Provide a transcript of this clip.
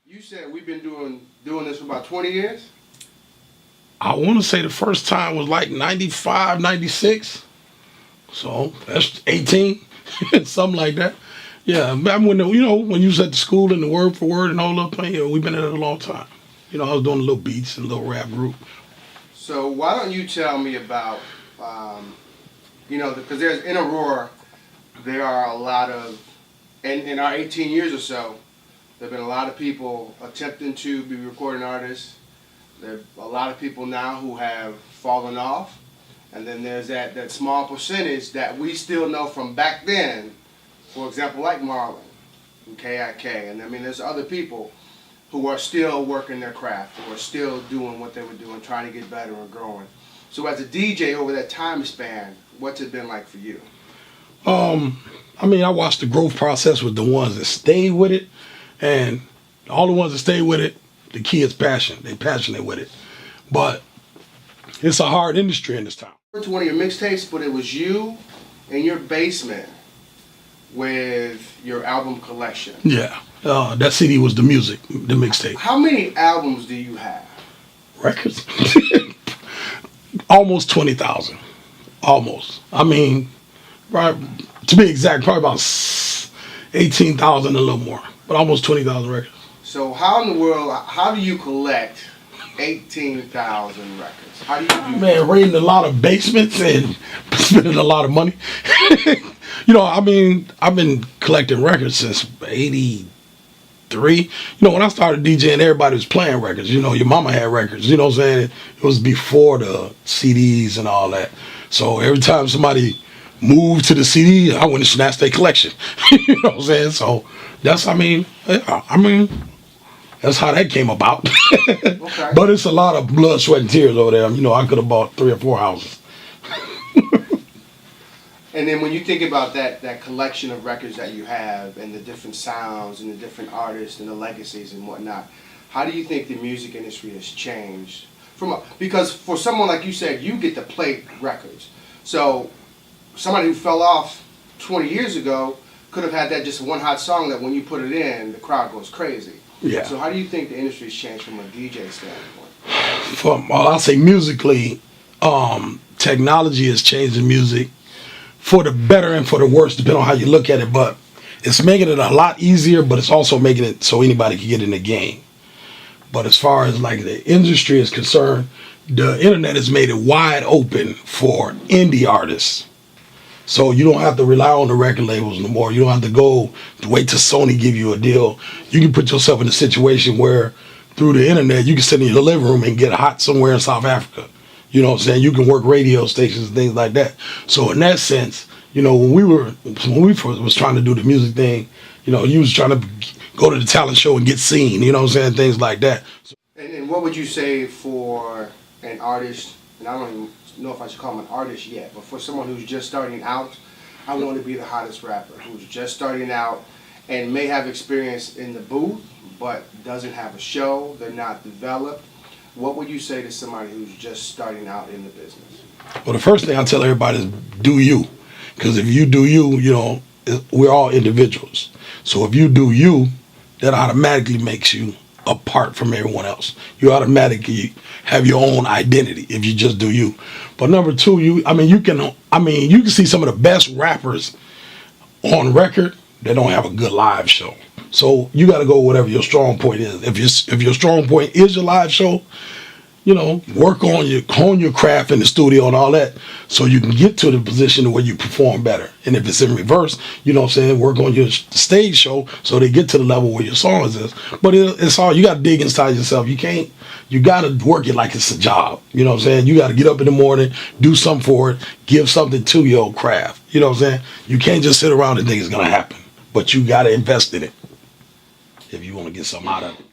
You said we've been doing this for about 20 years? I want to say the first time was like 95, 96. So that's 18, something like that. Yeah, back when when you was at the school and the word for word and all that thing, we've been at it a long time. I was doing little beats and a little rap group. So why don't you tell me about, because there's in Aurora, there are a lot of, in our 18 years or so, there have been a lot of people attempting to be recording artists. There are a lot of people now who have fallen off. And then there's that small percentage that we still know from back then, for example, like Marlon and KIK. And I mean, there's other people who are still working their craft, who are still doing what they were doing, trying to get better and growing. So as a DJ over that time span, what's it been like for you? I watched the growth process with the ones that stayed with it, and all the ones that stayed with it, the key is passion. They're passionate with it. But it's a hard industry in this town. To one of your mixtapes, but it was you in your basement with your album collection. Yeah, that CD was the music, the mixtape. How many albums do you have? Records? Almost 20,000. Almost. Right, to be exact, probably about 18,000, a little more, but almost 20,000 records. So how in the world, how do you collect 18,000 records? How do you do that? Man, raiding a lot of basements and spending a lot of money. I've been collecting records since 83. When I started DJing, everybody was playing records. Your mama had records, what I'm saying? It was before the CDs and all that. So every time somebody moved to the CD, I went and snatched their collection. You know what I'm saying? So that's, that's how that came about. Okay. But it's a lot of blood, sweat, and tears over there. I could have bought 3 or 4 houses. And then when you think about that collection of records that you have and the different sounds and the different artists and the legacies and whatnot, how do you think the music industry has changed? Because for someone like you said, you get to play records. So somebody who fell off 20 years ago could have had that just one hot song that when you put it in, the crowd goes crazy. Yeah. So how do you think the industry's changed from a DJ standpoint? I'll say musically, technology has changed the music for the better and for the worse, depending on how you look at it. But it's making it a lot easier, but it's also making it so anybody can get in the game. But as far as like the industry is concerned, the internet has made it wide open for indie artists. So you don't have to rely on the record labels no more. You don't have to wait till Sony give you a deal. You can put yourself in a situation where through the internet, you can sit in your living room and get hot somewhere in South Africa. You know what I'm saying? You can work radio stations and things like that. So in that sense, when we first was trying to do the music thing, you was trying to go to the talent show and get seen, you know what I'm saying? Things like that. And what would you say for an artist, and I don't even know if I should call him an artist yet, but for someone who's just starting out, I want to be the hottest rapper, who's just starting out and may have experience in the booth, but doesn't have a show, they're not developed. What would you say to somebody who's just starting out in the business? Well, the first thing I tell everybody is do you. Because if you do you, we're all individuals. So if you do you, that automatically makes you apart from everyone else. You automatically have your own identity if you just do you. But number two, you can see some of the best rappers on record that don't have a good live show. So you got to go whatever your strong point is. If your strong point is your live show, work on your craft in the studio and all that, so you can get to the position where you perform better. And if it's in reverse, work on your stage show so they get to the level where your songs is. But it's all, you got to dig inside yourself. You got to work it like it's a job. You know what I'm saying? You got to get up in the morning, do something for it, give something to your craft. You know what I'm saying? You can't just sit around and think it's going to happen. But you got to invest in it if you want to get something out of it.